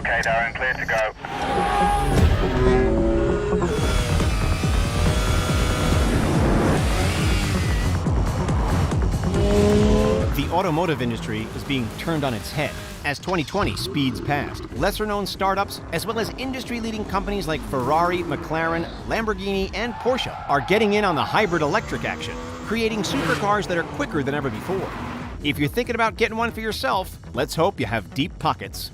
Okay, Darren, clear to go. The automotive industry is being turned on its head as 2020 speeds past. Lesser-known startups, as well as industry-leading companies like Ferrari, McLaren, Lamborghini, and Porsche are getting in on the hybrid electric action, creating supercars that are quicker than ever before. If you're thinking about getting one for yourself, let's hope you have deep pockets.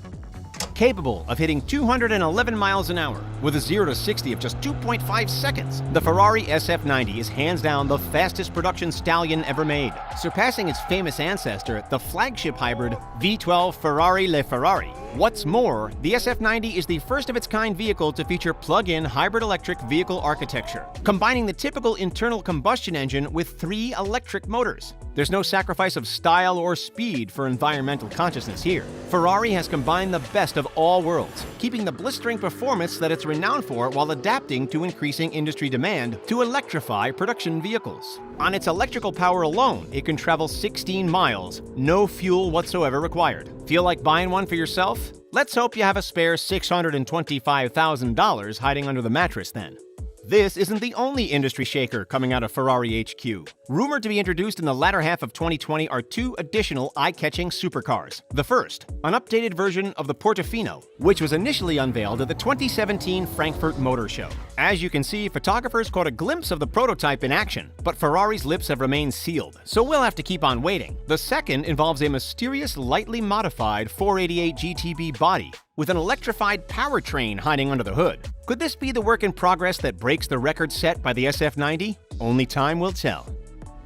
Capable of hitting 211 miles an hour with a 0 to 60 of just 2.5 seconds, the Ferrari SF90 is hands down the fastest production stallion ever made, surpassing its famous ancestor, the flagship hybrid V12 Ferrari Le Ferrari. What's more, the SF90 is the first of its kind vehicle to feature plug-in hybrid electric vehicle architecture, combining the typical internal combustion engine with 3 electric motors. There's no sacrifice of style or speed for environmental consciousness here. Ferrari has combined the best of all worlds, keeping the blistering performance that it's renowned for while adapting to increasing industry demand to electrify production vehicles. On its electrical power alone, it can travel 16 miles, no fuel whatsoever required. Feel like buying one for yourself? Let's hope you have a spare $625,000 hiding under the mattress then. This isn't the only industry shaker coming out of Ferrari HQ. Rumored to be introduced in the latter half of 2020 are 2 additional eye-catching supercars. The first, an updated version of the Portofino, which was initially unveiled at the 2017 Frankfurt Motor Show. As you can see, photographers caught a glimpse of the prototype in action, but Ferrari's lips have remained sealed, so we'll have to keep on waiting. The second involves a mysterious, lightly modified 488 GTB body, with an electrified powertrain hiding under the hood. Could this be the work in progress that breaks the record set by the SF90? Only time will tell.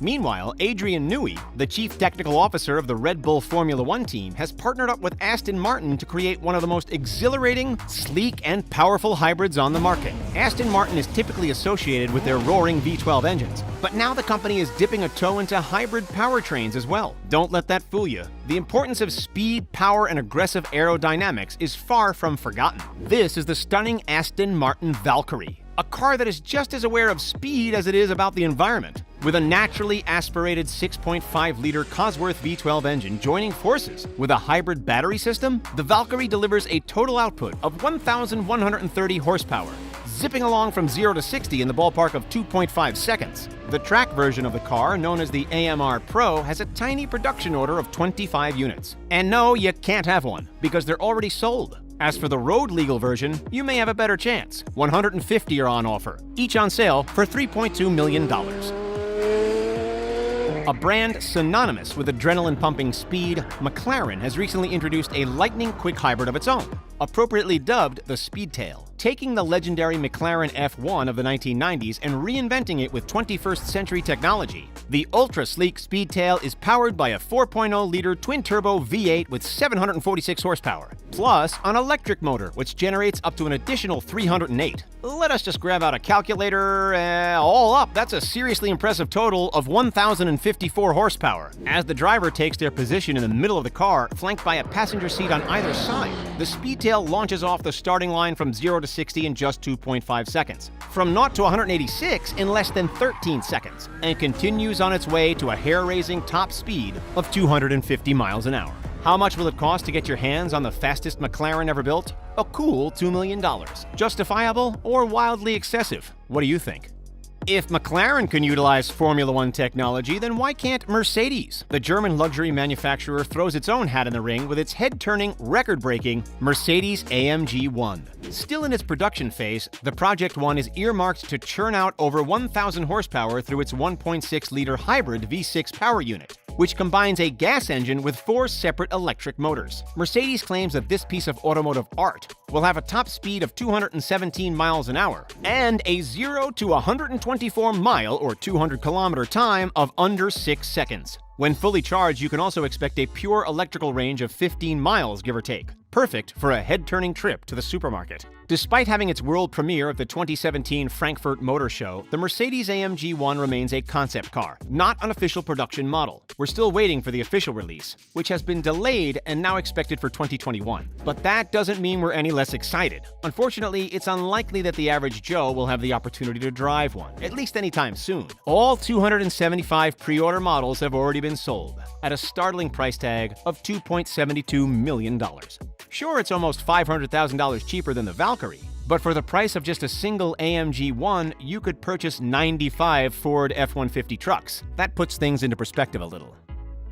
Meanwhile, Adrian Newey, the chief technical officer of the Red Bull Formula One team, has partnered up with Aston Martin to create one of the most exhilarating, sleek, and powerful hybrids on the market. Aston Martin is typically associated with their roaring V12 engines, but now the company is dipping a toe into hybrid powertrains as well. Don't let that fool you. The importance of speed, power, and aggressive aerodynamics is far from forgotten. This is the stunning Aston Martin Valkyrie, a car that is just as aware of speed as it is about the environment. With a naturally aspirated 6.5-liter Cosworth V12 engine joining forces with a hybrid battery system, the Valkyrie delivers a total output of 1,130 horsepower, zipping along from 0 to 60 in the ballpark of 2.5 seconds. The track version of the car, known as the AMR Pro, has a tiny production order of 25 units. And no, you can't have one, because they're already sold. As for the road-legal version, you may have a better chance. 150 are on offer, each on sale for $3.2 million. A brand synonymous with adrenaline-pumping speed, McLaren has recently introduced a lightning-quick hybrid of its own, appropriately dubbed the Speedtail, taking the legendary McLaren F1 of the 1990s and reinventing it with 21st century technology. The ultra-sleek Speedtail is powered by a 4.0-liter twin-turbo V8 with 746 horsepower, plus an electric motor which generates up to an additional 308. Let us just grab out a calculator. All up, that's a seriously impressive total of 1,054 horsepower. As the driver takes their position in the middle of the car, flanked by a passenger seat on either side, the Speedtail launches off the starting line from 0 to 60 in just 2.5 seconds, from 0 to 186 in less than 13 seconds, and continues on its way to a hair-raising top speed of 250 miles an hour. How much will it cost to get your hands on the fastest McLaren ever built? A cool $2 million. Justifiable or wildly excessive? What do you think? If McLaren can utilize Formula One technology, then why can't Mercedes? The German luxury manufacturer throws its own hat in the ring with its head-turning, record-breaking Mercedes-AMG 1. Still in its production phase, the Project One is earmarked to churn out over 1,000 horsepower through its 1.6-liter hybrid V6 power unit, which combines a gas engine with 4 separate electric motors. Mercedes claims that this piece of automotive art will have a top speed of 217 miles an hour and a 0 to 124 mile or 200 kilometer time of under 6 seconds. When fully charged, you can also expect a pure electrical range of 15 miles, give or take. Perfect for a head-turning trip to the supermarket. Despite having its world premiere at the 2017 Frankfurt Motor Show, the Mercedes-AMG 1 remains a concept car, not an official production model. We're still waiting for the official release, which has been delayed and now expected for 2021. But that doesn't mean we're any less excited. Unfortunately, it's unlikely that the average Joe will have the opportunity to drive one, at least anytime soon. All 275 pre-order models have already been sold, at a startling price tag of $2.72 million. Sure, it's almost $500,000 cheaper than the Valkyrie, but for the price of just a single AMG 1, you could purchase 95 Ford F-150 trucks. That puts things into perspective a little.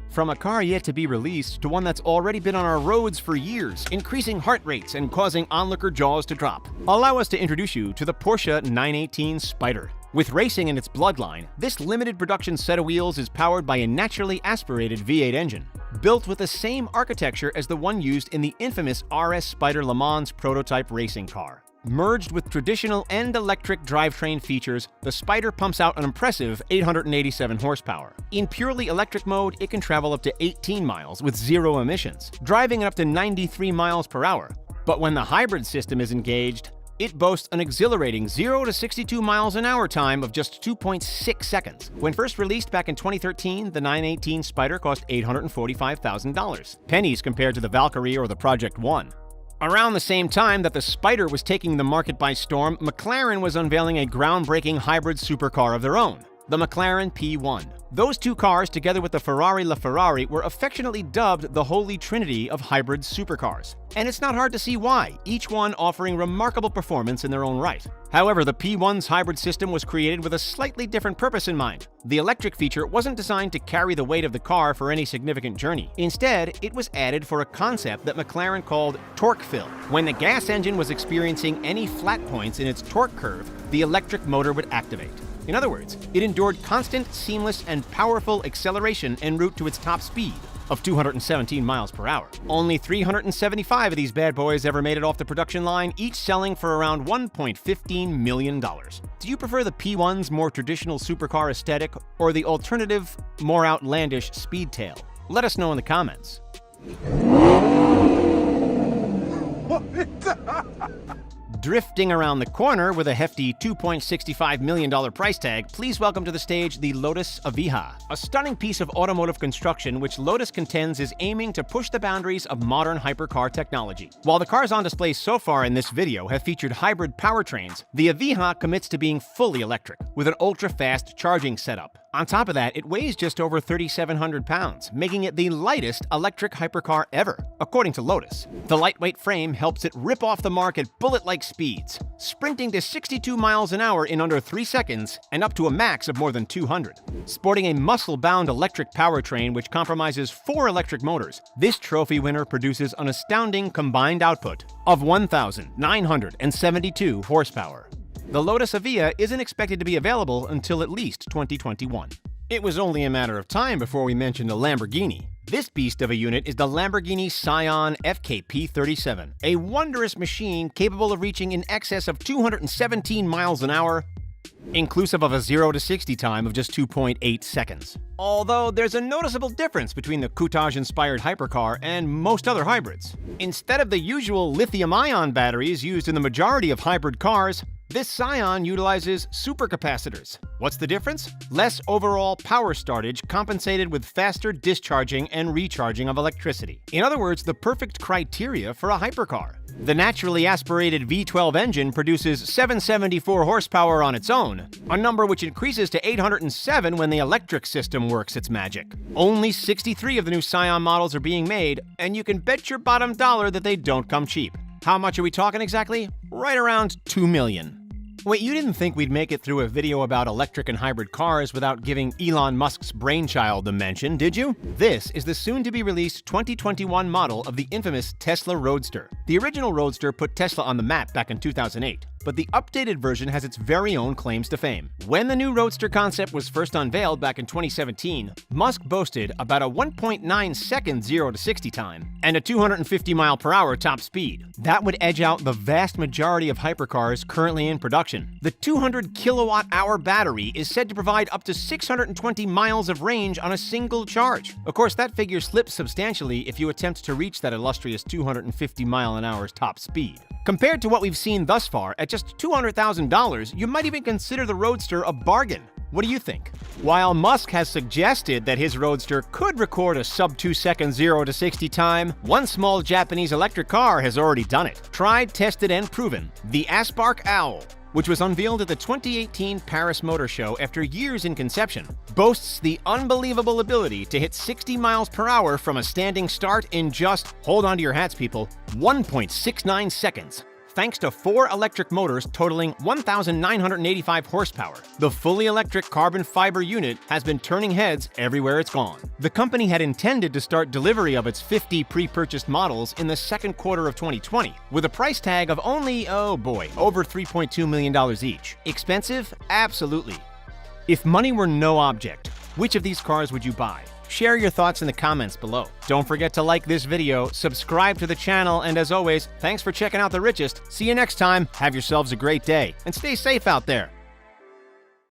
From a car yet to be released to one that's already been on our roads for years, increasing heart rates and causing onlooker jaws to drop. Allow us to introduce you to the Porsche 918 Spyder. With racing in its bloodline, this limited production set of wheels is powered by a naturally aspirated V8 engine, built with the same architecture as the one used in the infamous RS Spyder Le Mans prototype racing car. Merged with traditional and electric drivetrain features, the Spyder pumps out an impressive 887 horsepower. In purely electric mode, it can travel up to 18 miles with zero emissions, driving at up to 93 miles per hour. But when the hybrid system is engaged, it boasts an exhilarating 0 to 62 miles an hour time of just 2.6 seconds. When first released back in 2013, the 918 Spyder cost $845,000, pennies compared to the Valkyrie or the Project 1. Around the same time that the Spyder was taking the market by storm, McLaren was unveiling a groundbreaking hybrid supercar of their own, the McLaren P1. Those two cars, together with the Ferrari LaFerrari, were affectionately dubbed the Holy Trinity of hybrid supercars. And it's not hard to see why, each one offering remarkable performance in their own right. However, the P1's hybrid system was created with a slightly different purpose in mind. The electric feature wasn't designed to carry the weight of the car for any significant journey. Instead, it was added for a concept that McLaren called torque fill. When the gas engine was experiencing any flat points in its torque curve, the electric motor would activate. In other words, it endured constant, seamless, and powerful acceleration en route to its top speed of 217 miles per hour. Only 375 of these bad boys ever made it off the production line, each selling for around $1.15 million. Do you prefer the P1's more traditional supercar aesthetic or the alternative, more outlandish Speedtail? Let us know in the comments. Drifting around the corner with a hefty $2.65 million price tag, please welcome to the stage the Lotus Evija, a stunning piece of automotive construction which Lotus contends is aiming to push the boundaries of modern hypercar technology. While the cars on display so far in this video have featured hybrid powertrains, the Evija commits to being fully electric, with an ultra-fast charging setup. On top of that, it weighs just over 3,700 pounds, making it the lightest electric hypercar ever, according to Lotus. The lightweight frame helps it rip off the mark at bullet-like speeds, sprinting to 62 miles an hour in under 3 seconds and up to a max of more than 200. Sporting a muscle-bound electric powertrain which compromises 4 electric motors, this trophy winner produces an astounding combined output of 1,972 horsepower. The Lotus Evija isn't expected to be available until at least 2021. It was only a matter of time before we mentioned a Lamborghini. This beast of a unit is the Lamborghini Scion FKP37, a wondrous machine capable of reaching in excess of 217 miles an hour, inclusive of a 0 to 60 time of just 2.8 seconds. Although there's a noticeable difference between the Coutage-inspired hypercar and most other hybrids. Instead of the usual lithium-ion batteries used in the majority of hybrid cars, this Scion utilizes supercapacitors. What's the difference? Less overall power startage compensated with faster discharging and recharging of electricity. In other words, the perfect criteria for a hypercar. The naturally aspirated V12 engine produces 774 horsepower on its own, a number which increases to 807 when the electric system works its magic. Only 63 of the new Scion models are being made, and you can bet your bottom dollar that they don't come cheap. How much are we talking exactly? Right around $2 million. Wait, you didn't think we'd make it through a video about electric and hybrid cars without giving Elon Musk's brainchild a mention, did you? This is the soon-to-be-released 2021 model of the infamous Tesla Roadster. The original Roadster put Tesla on the map back in 2008, but the updated version has its very own claims to fame. When the new Roadster concept was first unveiled back in 2017, Musk boasted about a 1.9 second 0 to 60 time and a 250 mile per hour top speed. That would edge out the vast majority of hypercars currently in production. The 200 kilowatt-hour battery is said to provide up to 620 miles of range on a single charge. Of course, that figure slips substantially if you attempt to reach that illustrious 250 mile an hour's top speed. Compared to what we've seen thus far, at just $200,000, you might even consider the Roadster a bargain. What do you think? While Musk has suggested that his Roadster could record a sub-2 second 0 to 60 time, one small Japanese electric car has already done it. Tried, tested, and proven. The Aspark Owl, which was unveiled at the 2018 Paris Motor Show after years in conception, boasts the unbelievable ability to hit 60 miles per hour from a standing start in just, hold on to your hats people, 1.69 seconds. Thanks to 4 electric motors totaling 1,985 horsepower. The fully electric carbon fiber unit has been turning heads everywhere it's gone. The company had intended to start delivery of its 50 pre-purchased models in the second quarter of 2020, with a price tag of only, oh boy, over $3.2 million each. Expensive? Absolutely. If money were no object, which of these cars would you buy? Share your thoughts in the comments below. Don't forget to like this video, subscribe to the channel, and as always, thanks for checking out The Richest. See you next time, have yourselves a great day, and stay safe out there.